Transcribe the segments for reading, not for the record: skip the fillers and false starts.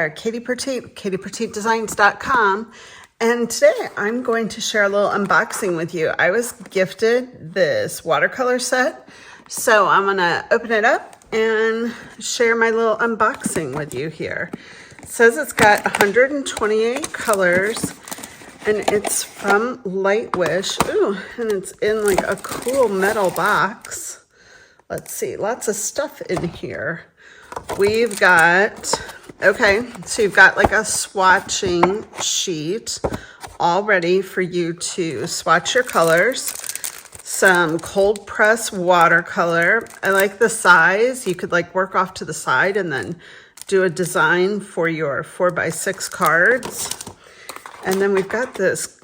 there, Katie Pertete, katiepertetedesigns.com. And today I'm going to share a little unboxing with you. I was gifted this watercolor set, so I'm gonna open it up and share my little unboxing with you here. It says it's got 128 colors and it's from Lightwish. Ooh, and it's in like a cool metal box. Let's see, lots of stuff in here. We've got, okay, so you've got like a swatching sheet all ready for you to swatch your colors. Some cold press watercolor. I like the size. You could like work off to the side and then do a design for your 4x6 cards. And then we've got this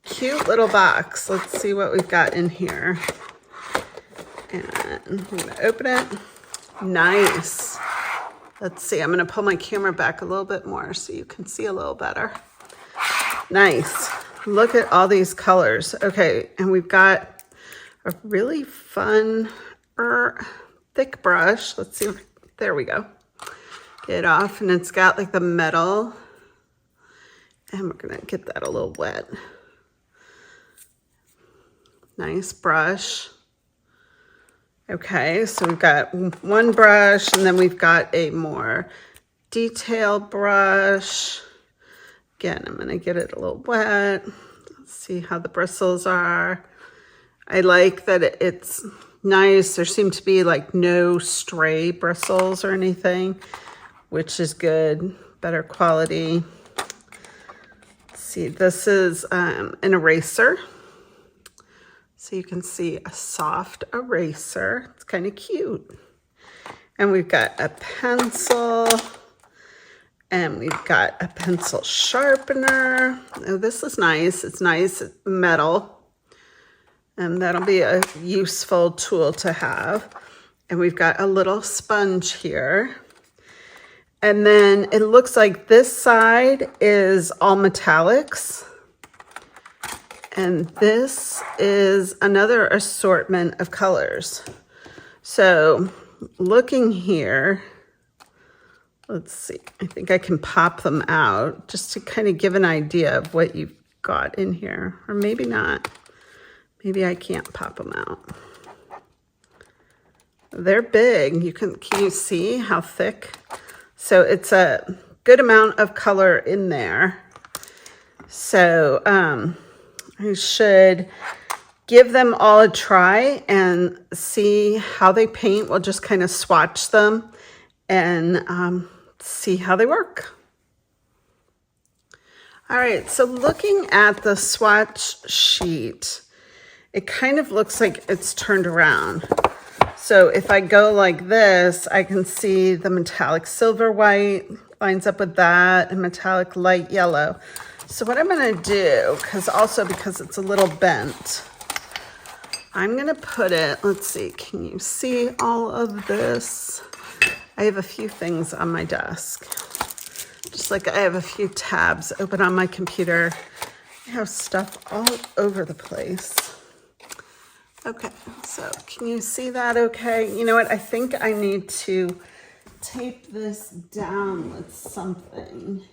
cute little box. Let's see what we've got in here. And I'm gonna open it. Nice. Let's see, I'm gonna pull my camera back a little bit more so you can see a little better. Nice. Look at all these colors. Okay, and we've got a really fun thick brush. Let's see, there we go. Get it off, and it's got like the metal. And we're gonna get that a little wet. Nice brush. Okay, so we've got one brush, and then we've got a more detailed brush. Again, I'm gonna get it a little wet. Let's see how the bristles are. I like that it's nice. There seem to be like no stray bristles or anything, which is good, better quality. Let's see, this is an eraser. So you can see a soft eraser. It's kind of cute. And we've got a pencil. And we've got a pencil sharpener. Oh, this is nice. It's nice metal. And that'll be a useful tool to have. And we've got a little sponge here. And then it looks like this side is all metallics. And this is another assortment of colors. So looking here, let's see, I think I can pop them out just to kind of give an idea of what you've got in here, or maybe not. Maybe I can't pop them out. They're big. Can you see how thick? So it's a good amount of color in there. So, I should give them all a try and see how they paint. We'll just kind of swatch them and see how they work. All right, so looking at the swatch sheet, it kind of looks like it's turned around. So if I go like this, I can see the metallic silver white lines up with that and metallic light yellow. So what I'm gonna do, because it's a little bent, I'm gonna put it, let's see, can you see all of this? I have a few things on my desk. Just like I have a few tabs open on my computer. I have stuff all over the place. Okay, so can you see that okay? You know what, I think I need to tape this down with something.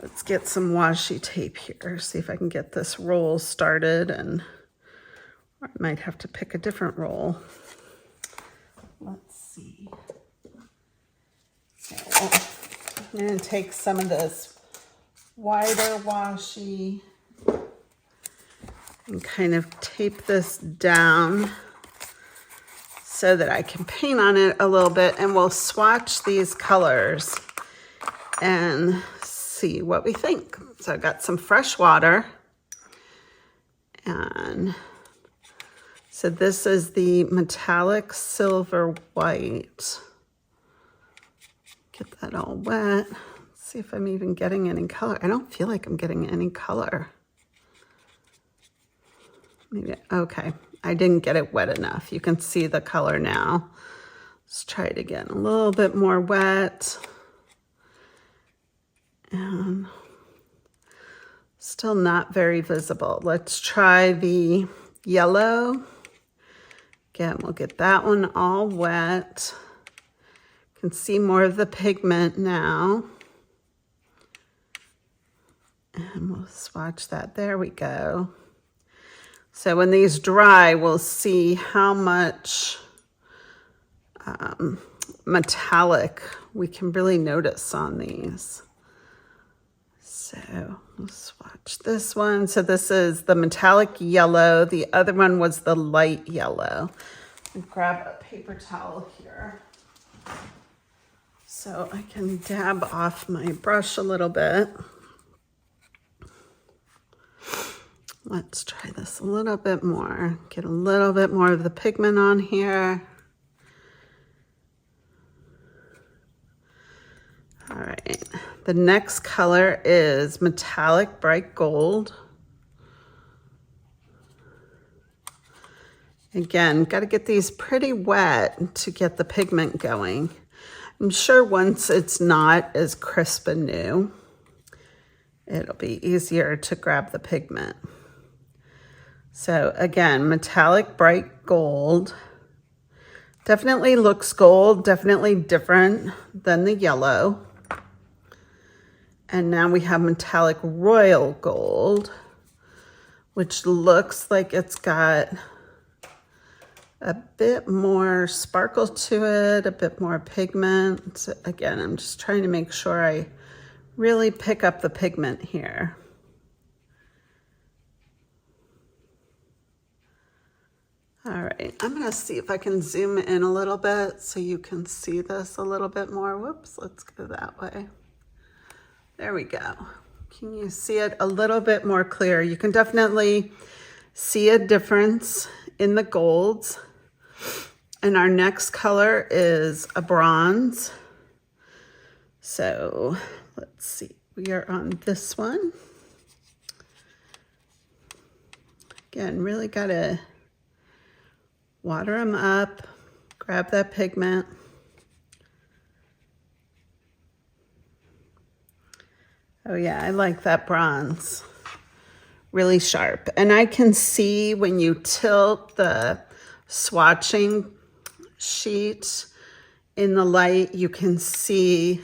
Let's get some washi tape here, see if I can get this roll started, and I might have to pick a different roll. Let's see. So I'm going to take some of this wider washi and kind of tape this down so that I can paint on it a little bit, and we'll swatch these colors and see what we think. So I got some fresh water, and so this is the metallic silver white. Get that all wet. Let's see if I'm even getting any color. I don't feel like I'm getting any color. Maybe, okay, I didn't get it wet enough. You can see the color now. Let's try it again. A little bit more wet. And still not very visible. Let's try the yellow. Again, we'll get that one all wet. Can see more of the pigment now. And we'll swatch that. There we go. So when these dry, we'll see how much metallic we can really notice on these. So we'll swatch this one. So this is the metallic yellow. The other one was the light yellow. I'll grab a paper towel here so I can dab off my brush a little bit. Let's try this a little bit more. Get a little bit more of the pigment on here. All right, the next color is metallic bright gold. Again, got to get these pretty wet to get the pigment going. I'm sure once it's not as crisp and new, it'll be easier to grab the pigment. So again, metallic bright gold. Definitely looks gold, definitely different than the yellow. And now we have metallic royal gold, which looks like it's got a bit more sparkle to it, a bit more pigment. Again, I'm just trying to make sure I really pick up the pigment here. All right, I'm gonna see if I can zoom in a little bit so you can see this a little bit more. Whoops, let's go that way. There we go. Can you see it a little bit more clear? You can definitely see a difference in the golds. And our next color is a bronze. So let's see, we are on this one. Again, really gotta water them up, grab that pigment. Oh yeah, I like that bronze. Really sharp. And I can see when you tilt the swatching sheet in the light, you can see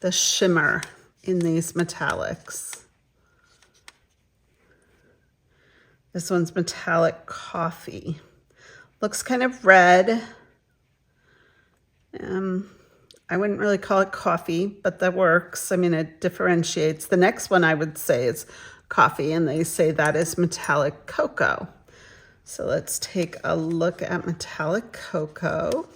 the shimmer in these metallics. This one's metallic coffee. Looks kind of red. I wouldn't really call it coffee, but that works. I mean, it differentiates. The next one I would say is coffee, and they say that is metallic cocoa. So let's take a look at metallic cocoa.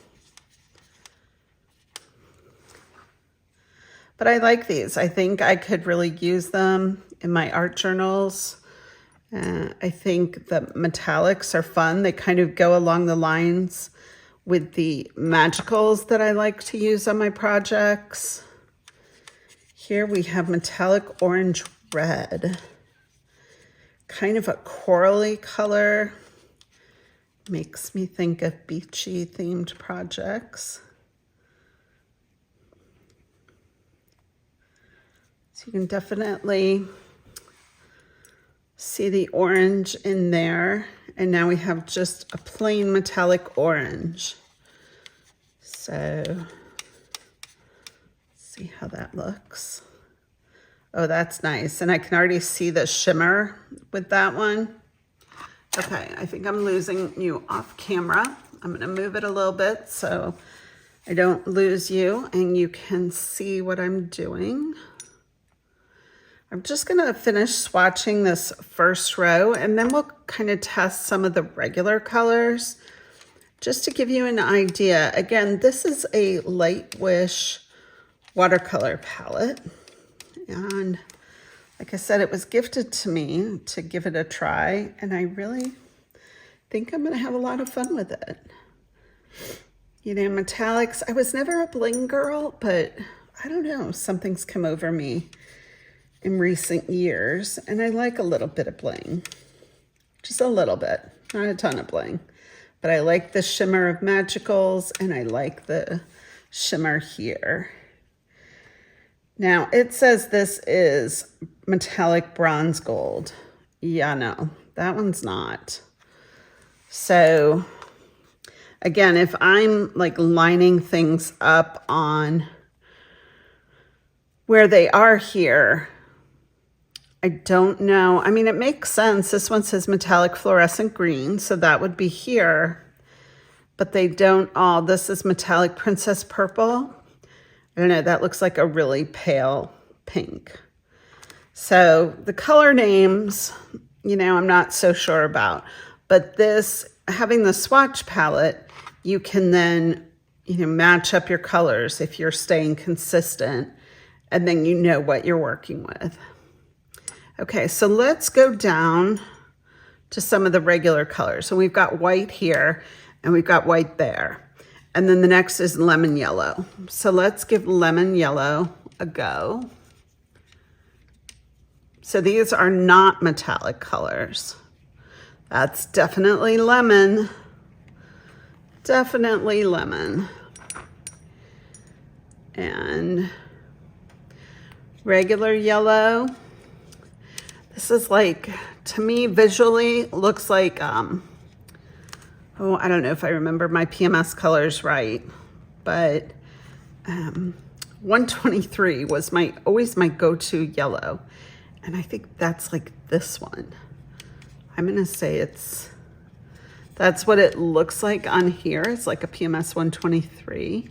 But I like these. I think I could really use them in my art journals. I think the metallics are fun. They kind of go along the lines with the magicals that I like to use on my projects. Here we have metallic orange red. Kind of a corally color. Makes me think of beachy themed projects. So you can definitely see the orange in there. And now we have just a plain metallic orange. So let's see how that looks. Oh, that's nice. And I can already see the shimmer with that one. Okay, I think I'm losing you off camera. I'm gonna move it a little bit so I don't lose you and you can see what I'm doing. I'm just gonna finish swatching this first row and then we'll kind of test some of the regular colors just to give you an idea. Again, this is a Lightwish watercolor palette. And like I said, it was gifted to me to give it a try. And I really think I'm gonna have a lot of fun with it. You know, metallics, I was never a bling girl, but I don't know, something's come over me in recent years, and I like a little bit of bling. Just a little bit, not a ton of bling. But I like the shimmer of magicals, and I like the shimmer here. Now, it says this is metallic bronze gold. Yeah, no, that one's not. So, again, if I'm like lining things up on where they are here, I don't know. I mean, it makes sense. This one says metallic fluorescent green, so that would be here. But they don't all. This is metallic princess purple. I don't know, that looks like a really pale pink. So the color names, you know, I'm not so sure about. But this, having the swatch palette, you can then, you know, match up your colors if you're staying consistent, and then you know what you're working with. Okay, so let's go down to some of the regular colors. So we've got white here, and we've got white there. And then the next is lemon yellow. So let's give lemon yellow a go. So these are not metallic colors. That's definitely lemon. Definitely lemon. And regular yellow. This is like, to me, visually looks like, oh, I don't know if I remember my PMS colors right, but 123 was always my go-to yellow. And I think that's like this one. I'm gonna say that's what it looks like on here. It's like a PMS 123.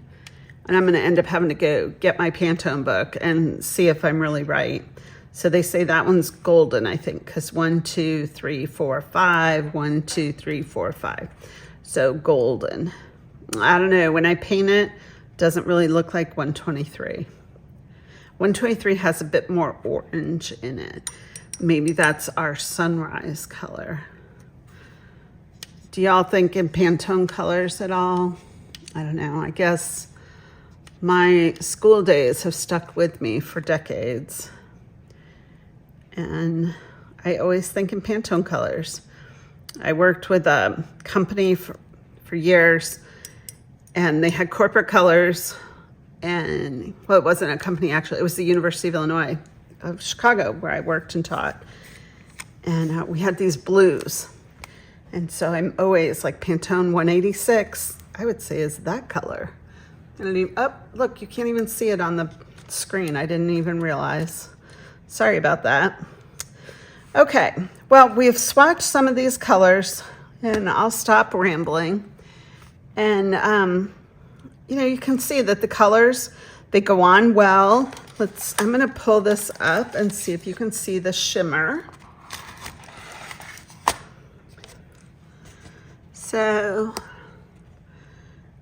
And I'm gonna end up having to go get my Pantone book and see if I'm really right. So they say that one's golden, I think, because 1, 2, 3, 4, 5, 1, 2, 3, 4, 5. So golden. I don't know, when I paint it, doesn't really look like 123. 123 has a bit more orange in it. Maybe that's our sunrise color. Do y'all think in Pantone colors at all? I don't know, I guess my school days have stuck with me for decades. And I always think in Pantone colors. I worked with a company for years, and they had corporate colors. And, well, it wasn't a company actually, it was the University of Illinois of Chicago where I worked and taught. And we had these blues. And so I'm always like Pantone 186, I would say is that color. And oh, look, you can't even see it on the screen. I didn't even realize. Sorry about that. Okay, well, we've swatched some of these colors, and I'll stop rambling. And, you know, you can see that the colors, they go on well. I'm gonna pull this up and see if you can see the shimmer. So,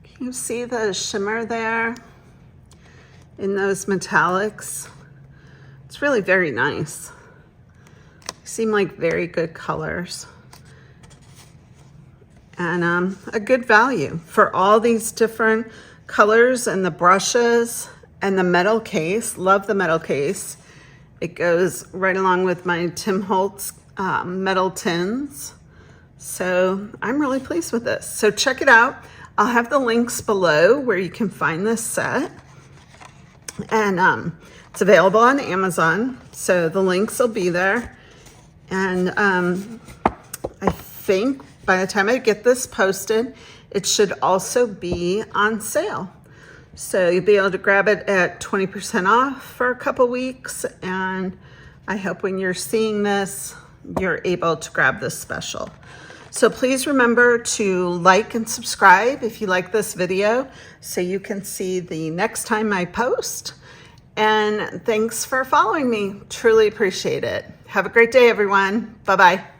can you see the shimmer there in those metallics? It's really very nice. Seem like very good colors. And a good value for all these different colors and the brushes and the metal case. Love the metal case. It goes right along with my Tim Holtz metal tins. So I'm really pleased with this. So check it out. I'll have the links below where you can find this set. And it's available on Amazon. So the links will be there. And I think by the time I get this posted, it should also be on sale. So you'll be able to grab it at 20% off for a couple weeks. And I hope when you're seeing this, you're able to grab this special. So please remember to like and subscribe if you like this video so you can see the next time I post. And thanks for following me. Truly appreciate it. Have a great day, everyone. Bye-bye.